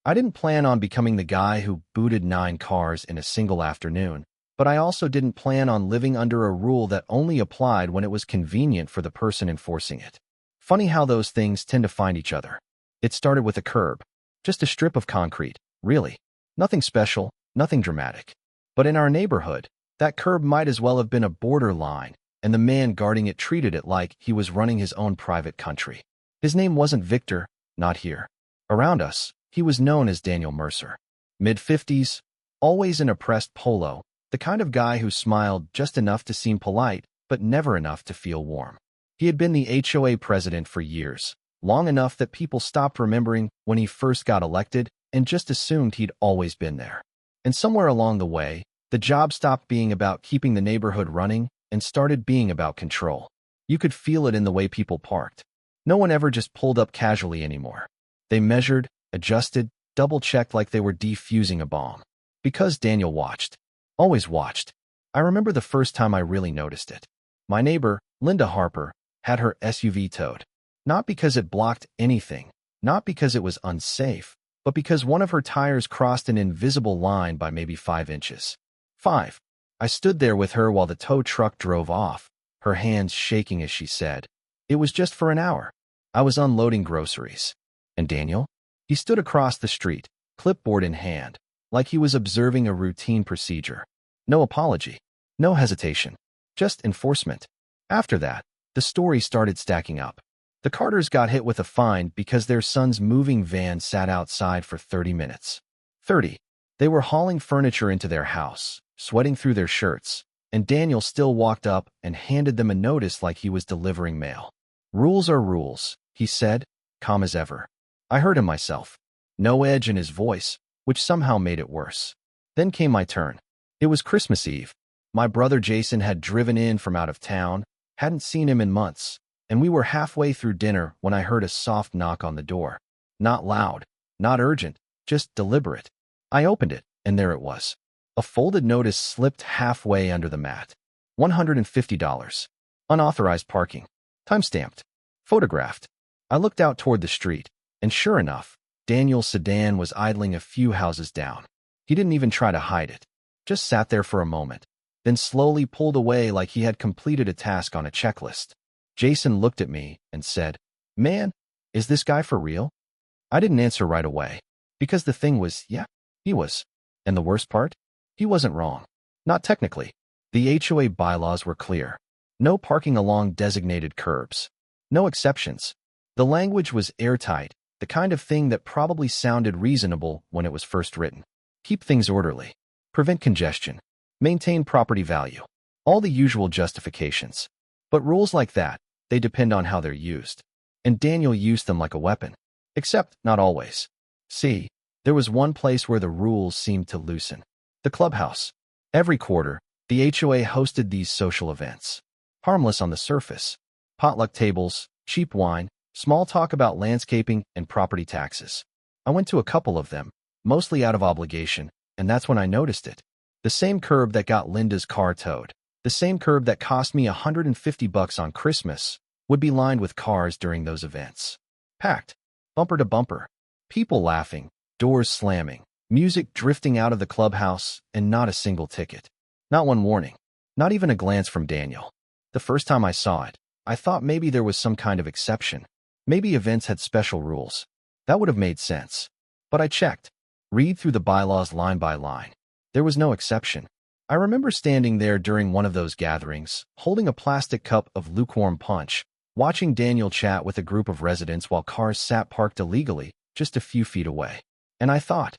I didn't plan on becoming the guy who booted 9 cars in a single afternoon, but I also didn't plan on living under a rule that only applied when it was convenient for the person enforcing it. Funny how those things tend to find each other. It started with a curb. Just a strip of concrete, really. Nothing special, nothing dramatic. But in our neighborhood, that curb might as well have been a borderline, and the man guarding it treated it like he was running his own private country. His name wasn't Victor, not here. Around us, he was known as Daniel Mercer. Mid-50s, always in a pressed polo, the kind of guy who smiled just enough to seem polite, but never enough to feel warm. He had been the HOA president for years, long enough that people stopped remembering when he first got elected and just assumed he'd always been there. And somewhere along the way, the job stopped being about keeping the neighborhood running and started being about control. You could feel it in the way people parked. No one ever just pulled up casually anymore. They measured, adjusted, double-checked like they were defusing a bomb. Because Daniel watched. Always watched. I remember the first time I really noticed it. My neighbor, Linda Harper, had her SUV towed. Not because it blocked anything, not because it was unsafe, but because one of her tires crossed an invisible line by maybe 5 inches. 5. I stood there with her while the tow truck drove off, her hands shaking as she said, "It was just for an hour." I was unloading groceries. And Daniel? He stood across the street, clipboard in hand, like he was observing a routine procedure. No apology, no hesitation, just enforcement. After that, the story started stacking up. The Carters got hit with a fine because their son's moving van sat outside for 30 minutes. 30. They were hauling furniture into their house, sweating through their shirts, and Daniel still walked up and handed them a notice like he was delivering mail. "Rules are rules," he said, calm as ever. I heard him myself. No edge in his voice, which somehow made it worse. Then came my turn. It was Christmas Eve. My brother Jason had driven in from out of town, hadn't seen him in months, and we were halfway through dinner when I heard a soft knock on the door. Not loud, not urgent, just deliberate. I opened it, and there it was. A folded notice slipped halfway under the mat. $150. Unauthorized parking. Time-stamped. Photographed. I looked out toward the street, and sure enough, Daniel's sedan was idling a few houses down. He didn't even try to hide it. Just sat there for a moment, then slowly pulled away like he had completed a task on a checklist. Jason looked at me and said, "Man, is this guy for real?" I didn't answer right away, because the thing was, yeah, he was. And the worst part? He wasn't wrong. Not technically. The HOA bylaws were clear. No parking along designated curbs. No exceptions. The language was airtight, the kind of thing that probably sounded reasonable when it was first written. Keep things orderly. Prevent congestion. Maintain property value. All the usual justifications. But rules like that, they depend on how they're used. And Daniel used them like a weapon. Except not always. See, there was one place where the rules seemed to loosen. The clubhouse. Every quarter, the HOA hosted these social events. Harmless on the surface. Potluck tables, cheap wine, small talk about landscaping and property taxes. I went to a couple of them, mostly out of obligation, and that's when I noticed it. The same curb that got Linda's car towed. The same curb that cost me $150 on Christmas would be lined with cars during those events. Packed, bumper to bumper, people laughing, doors slamming, music drifting out of the clubhouse, and not a single ticket. Not one warning, not even a glance from Daniel. The first time I saw it, I thought maybe there was some kind of exception. Maybe events had special rules. That would have made sense. But I checked. Read through the bylaws line by line. There was no exception. I remember standing there during one of those gatherings, holding a plastic cup of lukewarm punch, watching Daniel chat with a group of residents while cars sat parked illegally just a few feet away. And I thought,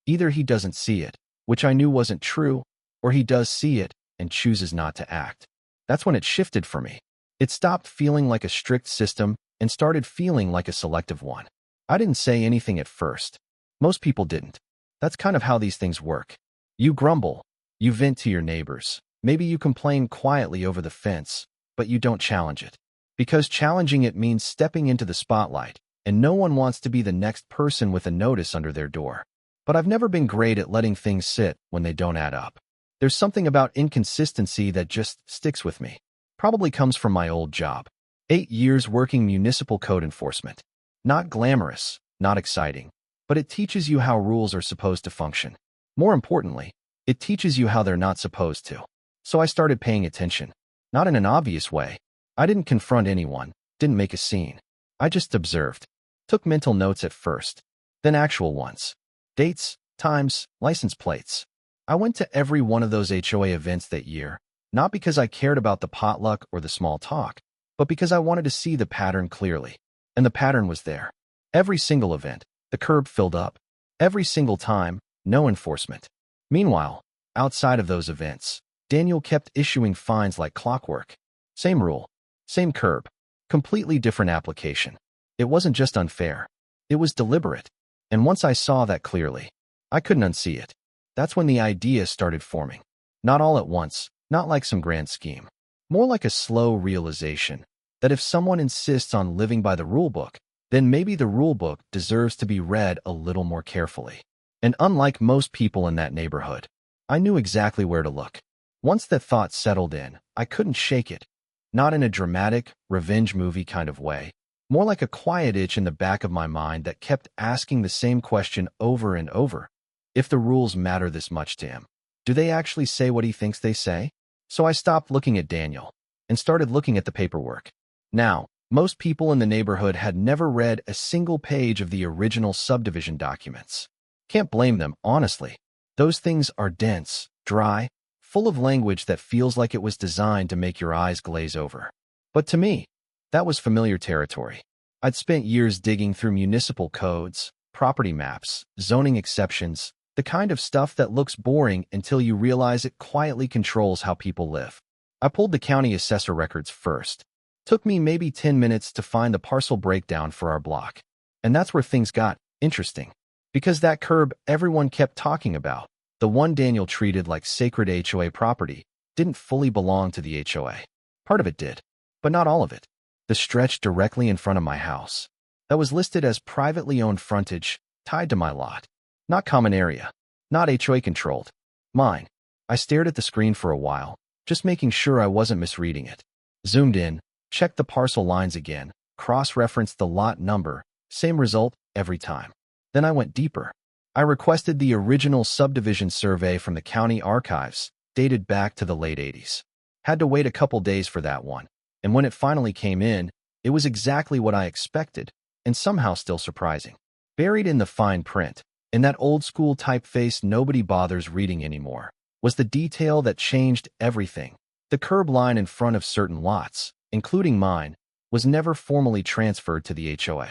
either he doesn't see it, which I knew wasn't true, or he does see it and chooses not to act. That's when it shifted for me. It stopped feeling like a strict system and started feeling like a selective one. I didn't say anything at first. Most people didn't. That's kind of how these things work. You grumble. You vent to your neighbors. Maybe you complain quietly over the fence, but you don't challenge it. Because challenging it means stepping into the spotlight, and no one wants to be the next person with a notice under their door. But I've never been great at letting things sit when they don't add up. There's something about inconsistency that just sticks with me. Probably comes from my old job. 8 years working municipal code enforcement. Not glamorous, not exciting, but it teaches you how rules are supposed to function. More importantly, it teaches you how they're not supposed to. So I started paying attention. Not in an obvious way. I didn't confront anyone, didn't make a scene. I just observed. Took mental notes at first, then actual ones. Dates, times, license plates. I went to every one of those HOA events that year, not because I cared about the potluck or the small talk, but because I wanted to see the pattern clearly. And the pattern was there. Every single event, the curb filled up. Every single time, no enforcement. Meanwhile, outside of those events, Daniel kept issuing fines like clockwork. Same rule, same curb, completely different application. It wasn't just unfair. It was deliberate. And once I saw that clearly, I couldn't unsee it. That's when the idea started forming. Not all at once, not like some grand scheme. More like a slow realization that if someone insists on living by the rulebook, then maybe the rulebook deserves to be read a little more carefully. And unlike most people in that neighborhood, I knew exactly where to look. Once that thought settled in, I couldn't shake it. Not in a dramatic, revenge movie kind of way. More like a quiet itch in the back of my mind that kept asking the same question over and over. If the rules matter this much to him, do they actually say what he thinks they say? So I stopped looking at Daniel and started looking at the paperwork. Now, most people in the neighborhood had never read a single page of the original subdivision documents. Can't blame them, honestly. Those things are dense, dry, full of language that feels like it was designed to make your eyes glaze over. But to me, that was familiar territory. I'd spent years digging through municipal codes, property maps, zoning exceptions, the kind of stuff that looks boring until you realize it quietly controls how people live. I pulled the county assessor records first. Took me maybe 10 minutes to find the parcel breakdown for our block. And that's where things got interesting. Because that curb everyone kept talking about, the one Daniel treated like sacred HOA property, didn't fully belong to the HOA. Part of it did, but not all of it. The stretch directly in front of my house, that was listed as privately owned frontage, tied to my lot. Not common area, not HOA controlled. Mine. I stared at the screen for a while, just making sure I wasn't misreading it. Zoomed in, checked the parcel lines again, cross-referenced the lot number, same result every time. Then I went deeper. I requested the original subdivision survey from the county archives, dated back to the late 80s. Had to wait a couple days for that one, and when it finally came in, it was exactly what I expected, and somehow still surprising. Buried in the fine print, in that old-school typeface nobody bothers reading anymore, was the detail that changed everything. The curb line in front of certain lots, including mine, was never formally transferred to the HOA.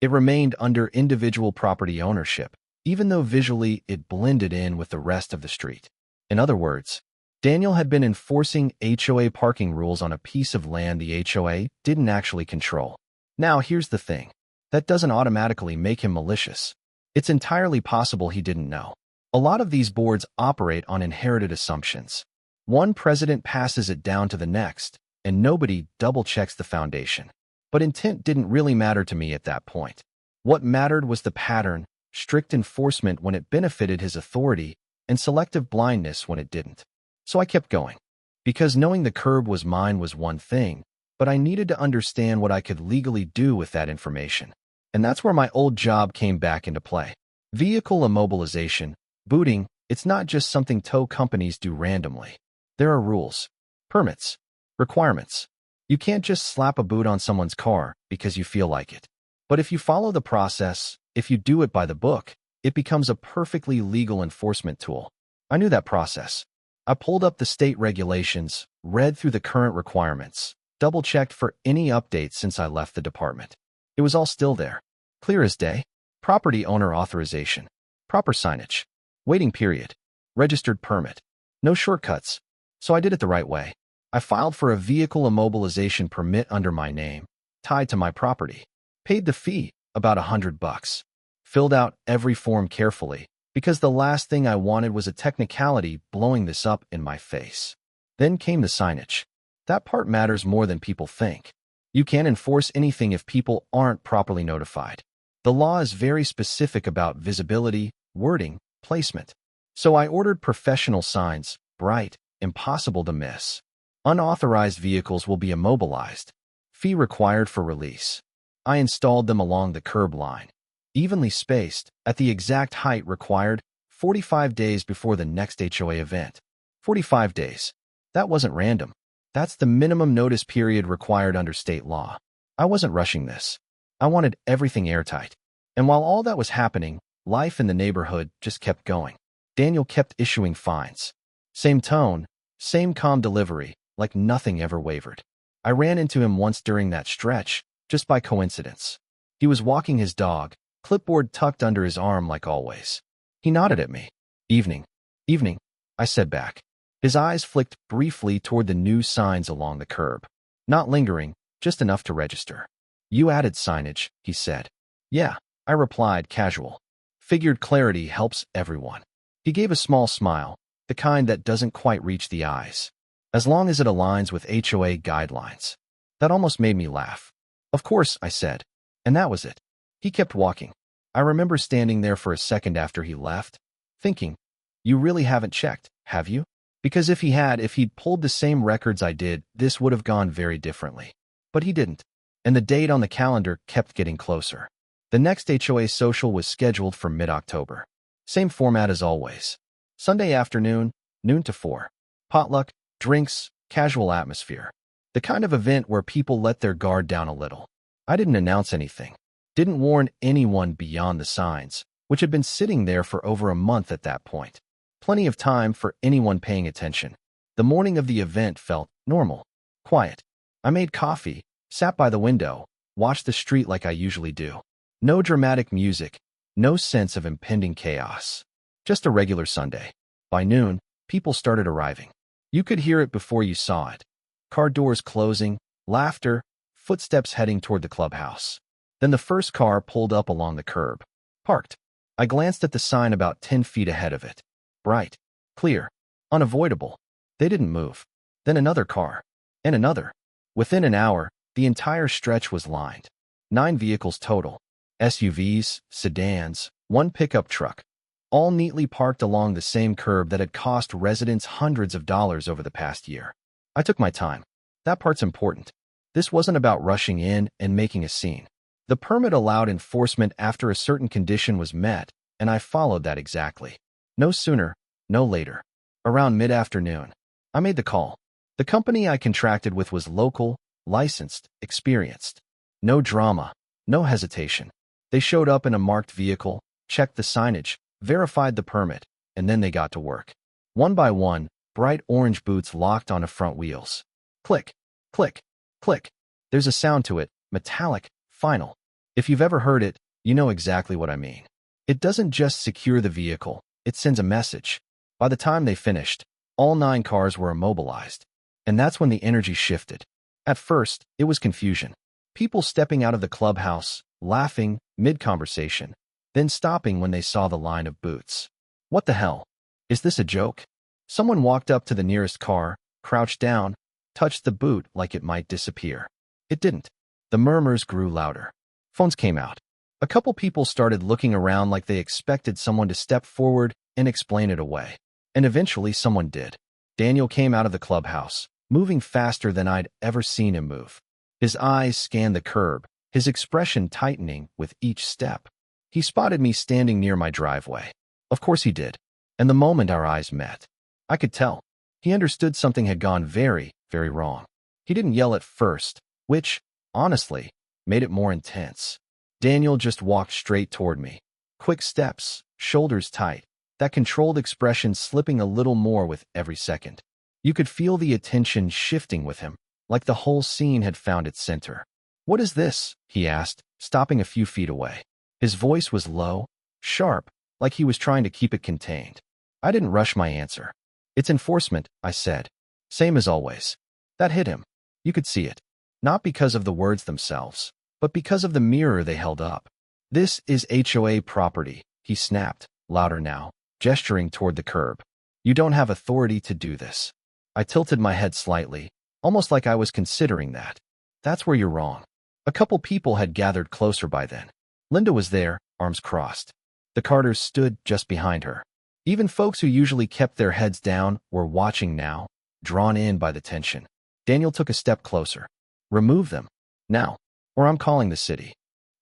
It remained under individual property ownership, even though visually it blended in with the rest of the street. In other words, Daniel had been enforcing HOA parking rules on a piece of land the HOA didn't actually control. Now here's the thing. That doesn't automatically make him malicious. It's entirely possible he didn't know. A lot of these boards operate on inherited assumptions. One president passes it down to the next, and nobody double-checks the foundation. But intent didn't really matter to me at that point. What mattered was the pattern, strict enforcement when it benefited his authority, and selective blindness when it didn't. So I kept going. Because knowing the curb was mine was one thing, but I needed to understand what I could legally do with that information. And that's where my old job came back into play. Vehicle immobilization, booting, it's not just something tow companies do randomly. There are rules, permits, requirements. You can't just slap a boot on someone's car because you feel like it. But if you follow the process, if you do it by the book, it becomes a perfectly legal enforcement tool. I knew that process. I pulled up the state regulations, read through the current requirements, double-checked for any updates since I left the department. It was all still there. Clear as day. Property owner authorization. Proper signage. Waiting period. Registered permit. No shortcuts. So I did it the right way. I filed for a vehicle immobilization permit under my name, tied to my property. Paid the fee, about $100. Filled out every form carefully, because the last thing I wanted was a technicality blowing this up in my face. Then came the signage. That part matters more than people think. You can't enforce anything if people aren't properly notified. The law is very specific about visibility, wording, placement. So I ordered professional signs, bright, impossible to miss. Unauthorized vehicles will be immobilized. Fee required for release. I installed them along the curb line. evenly spaced, at the exact height required, 45 days before the next HOA event. 45 days. That wasn't random. That's the minimum notice period required under state law. I wasn't rushing this. I wanted everything airtight. And while all that was happening, life in the neighborhood just kept going. Daniel kept issuing fines. Same tone, same calm delivery, like nothing ever wavered. I ran into him once during that stretch, just by coincidence. He was walking his dog, clipboard tucked under his arm like always. He nodded at me. Evening. Evening, I said back. His eyes flicked briefly toward the new signs along the curb. Not lingering, just enough to register. You added signage, he said. Yeah, I replied, casual. Figured clarity helps everyone. He gave a small smile, the kind that doesn't quite reach the eyes. As long as it aligns with HOA guidelines. That almost made me laugh. Of course, I said. And that was it. He kept walking. I remember standing there for a second after he left, thinking, you really haven't checked, have you? Because if he'd pulled the same records I did, this would have gone very differently. But he didn't. And the date on the calendar kept getting closer. The next HOA social was scheduled for mid-October. Same format as always. Sunday afternoon, noon to 4. Potluck, drinks, casual atmosphere. The kind of event where people let their guard down a little. I didn't announce anything. Didn't warn anyone beyond the signs, which had been sitting there for over a month at that point. Plenty of time for anyone paying attention. The morning of the event felt normal, quiet. I made coffee, sat by the window, watched the street like I usually do. No dramatic music, no sense of impending chaos. Just a regular Sunday. By noon, people started arriving. You could hear it before you saw it. Car doors closing, laughter, footsteps heading toward the clubhouse. Then the first car pulled up along the curb. Parked. I glanced at the sign about 10 feet ahead of it. Bright, clear, unavoidable. They didn't move. Then another car. And another. Within an hour, the entire stretch was lined. 9 vehicles total. SUVs, sedans, 1 pickup truck. All neatly parked along the same curb that had cost residents hundreds of dollars over the past year. I took my time. That part's important. This wasn't about rushing in and making a scene. The permit allowed enforcement after a certain condition was met, and I followed that exactly. No sooner, no later. Around mid-afternoon, I made the call. The company I contracted with was local, licensed, experienced. No drama, no hesitation. They showed up in a marked vehicle, checked the signage, verified the permit, and then they got to work. One by one, bright orange boots locked onto front wheels. Click, click, click. There's a sound to it, metallic, final. If you've ever heard it, you know exactly what I mean. It doesn't just secure the vehicle, it sends a message. By the time they finished, all 9 cars were immobilized. And that's when the energy shifted. At first, it was confusion. People stepping out of the clubhouse, laughing, mid-conversation, then stopping when they saw the line of boots. What the hell? Is this a joke? Someone walked up to the nearest car, crouched down, touched the boot like it might disappear. It didn't. The murmurs grew louder. Phones came out. A couple people started looking around like they expected someone to step forward and explain it away. And eventually someone did. Daniel came out of the clubhouse, moving faster than I'd ever seen him move. His eyes scanned the curb, his expression tightening with each step. He spotted me standing near my driveway. Of course he did. And the moment our eyes met, I could tell. He understood something had gone very, very wrong. He didn't yell at first, which, honestly, made it more intense. Daniel just walked straight toward me. Quick steps, shoulders tight, that controlled expression slipping a little more with every second. You could feel the attention shifting with him, like the whole scene had found its center. "What is this?" he asked, stopping a few feet away. His voice was low, sharp, like he was trying to keep it contained. I didn't rush my answer. "It's enforcement," I said. Same as always. That hit him. You could see it. Not because of the words themselves, but because of the mirror they held up. "This is HOA property," he snapped, louder now, gesturing toward the curb. "You don't have authority to do this." I tilted my head slightly, almost like I was considering that. "That's where you're wrong." A couple people had gathered closer by then. Linda was there, arms crossed. The Carters stood just behind her. Even folks who usually kept their heads down were watching now, drawn in by the tension. Daniel took a step closer. "Remove them. Now, or I'm calling the city."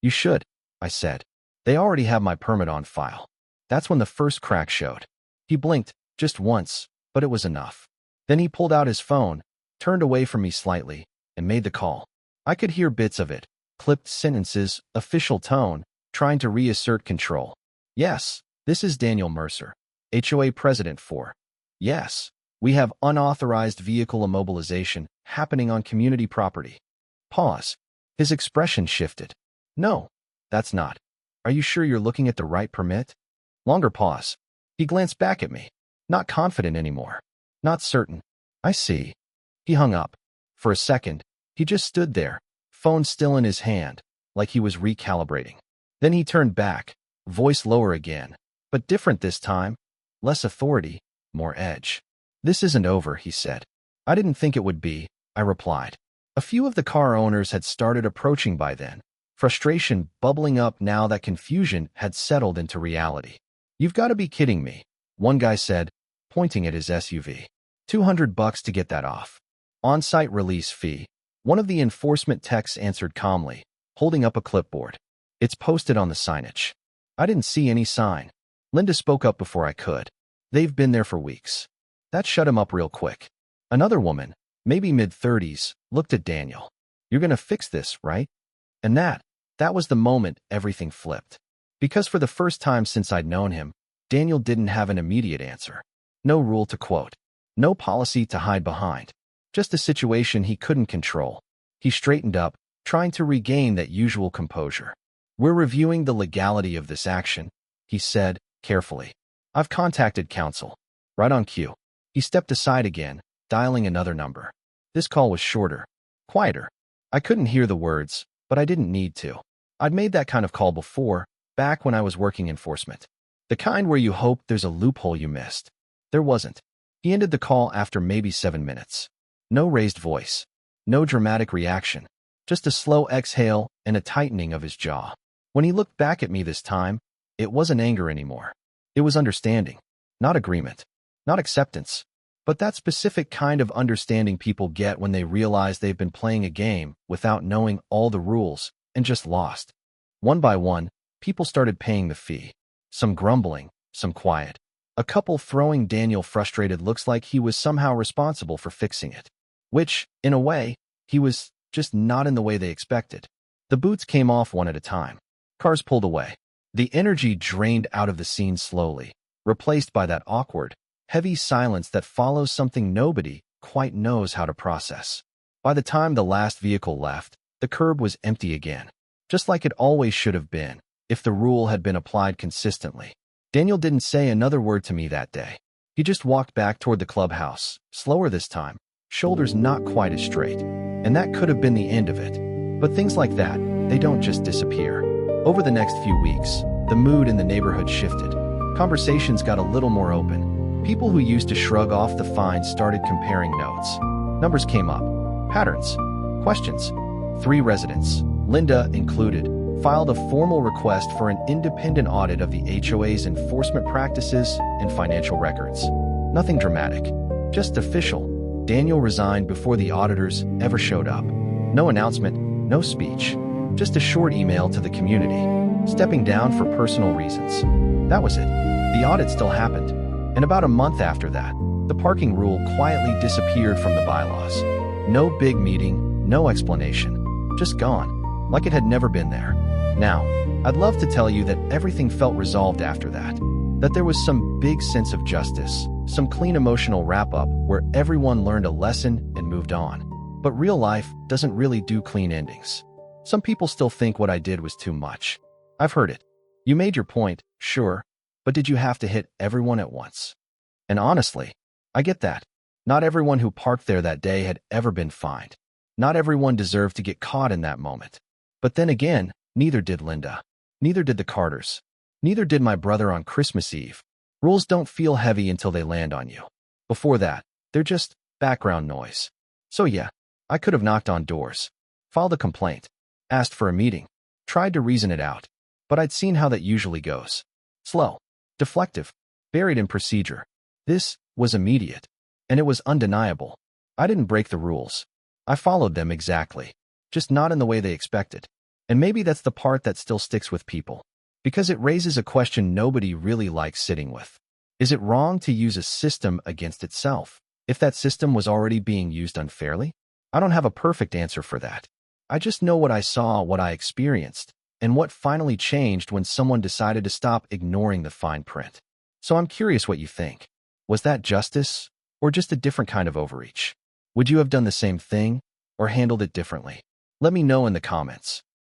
"You should," I said. They already have my permit on file. That's when the first crack showed. He blinked, just once, but it was enough. Then he pulled out his phone, turned away from me slightly, and made the call. I could hear bits of it, clipped sentences, official tone, trying to reassert control. Yes, this is Daniel Mercer, HOA president for. Yes, we have unauthorized vehicle immobilization happening on community property. Pause. His expression shifted. No, that's not. Are you sure you're looking at the right permit? Longer pause. He glanced back at me. Not confident anymore. Not certain. I see. He hung up. For a second, he just stood there, phone still in his hand, like he was recalibrating. Then he turned back, voice lower again, but different this time. Less authority, more edge. This isn't over, he said. I didn't think it would be, I replied. A few of the car owners had started approaching by then, frustration bubbling up now that confusion had settled into reality. You've got to be kidding me, one guy said, pointing at his SUV. $200 to get that off. On-site release fee. One of the enforcement techs answered calmly, holding up a clipboard. It's posted on the signage. I didn't see any sign. Linda spoke up before I could. They've been there for weeks. That shut him up real quick. Another woman, maybe mid-30s, looked at Daniel. You're gonna fix this, right? And that was the moment everything flipped. Because for the first time since I'd known him, Daniel didn't have an immediate answer. No rule to quote. No policy to hide behind. Just a situation he couldn't control. He straightened up, trying to regain that usual composure. We're reviewing the legality of this action, he said, carefully. I've contacted counsel. Right on cue. He stepped aside again, dialing another number. This call was shorter, quieter. I couldn't hear the words, but I didn't need to. I'd made that kind of call before, back when I was working enforcement. The kind where you hope there's a loophole you missed. There wasn't. He ended the call after maybe 7 minutes. No raised voice. No dramatic reaction. Just a slow exhale and a tightening of his jaw. When he looked back at me this time, it wasn't anger anymore. It was understanding. Not agreement. Not acceptance. But that specific kind of understanding people get when they realize they've been playing a game without knowing all the rules and just lost. One by one, people started paying the fee. Some grumbling, some quiet. A couple throwing Daniel frustrated looks like he was somehow responsible for fixing it. Which, in a way, he was, just not in the way they expected. The boots came off one at a time. Cars pulled away. The energy drained out of the scene slowly, replaced by that awkward, heavy silence that follows something nobody quite knows how to process. By the time the last vehicle left, the curb was empty again, just like it always should have been, if the rule had been applied consistently. Daniel didn't say another word to me that day. He just walked back toward the clubhouse, slower this time, shoulders not quite as straight. And that could have been the end of it. But things like that, they don't just disappear. Over the next few weeks, the mood in the neighborhood shifted. Conversations got a little more open. People who used to shrug off the fines started comparing notes. Numbers came up. Patterns. Questions. 3 residents, Linda included, filed a formal request for an independent audit of the HOA's enforcement practices and financial records. Nothing dramatic. Just official. Daniel resigned before the auditors ever showed up. No announcement, no speech. Just a short email to the community, stepping down for personal reasons. That was it. The audit still happened. And about a month after that, the parking rule quietly disappeared from the bylaws. No big meeting, no explanation. Just gone, like it had never been there. Now, I'd love to tell you that everything felt resolved after that. That there was some big sense of justice, some clean emotional wrap-up where everyone learned a lesson and moved on. But real life doesn't really do clean endings. Some people still think what I did was too much. I've heard it. You made your point, sure, but did you have to hit everyone at once? And honestly, I get that. Not everyone who parked there that day had ever been fined. Not everyone deserved to get caught in that moment. But then again, neither did Linda. Neither did the Carters. Neither did my brother on Christmas Eve. Rules don't feel heavy until they land on you. Before that, they're just background noise. So yeah, I could have knocked on doors, filed a complaint, asked for a meeting, tried to reason it out. But I'd seen how that usually goes. Slow, deflective, buried in procedure. This was immediate, and it was undeniable. I didn't break the rules. I followed them exactly, just not in the way they expected. And maybe that's the part that still sticks with people. because it raises a question nobody really likes sitting with. Is it wrong to use a system against itself if that system was already being used unfairly? I don't have a perfect answer for that. I just know what I saw, what I experienced, and what finally changed when someone decided to stop ignoring the fine print. So I'm curious what you think. Was that justice, or just a different kind of overreach? Would you have done the same thing, or handled it differently? Let me know in the comments.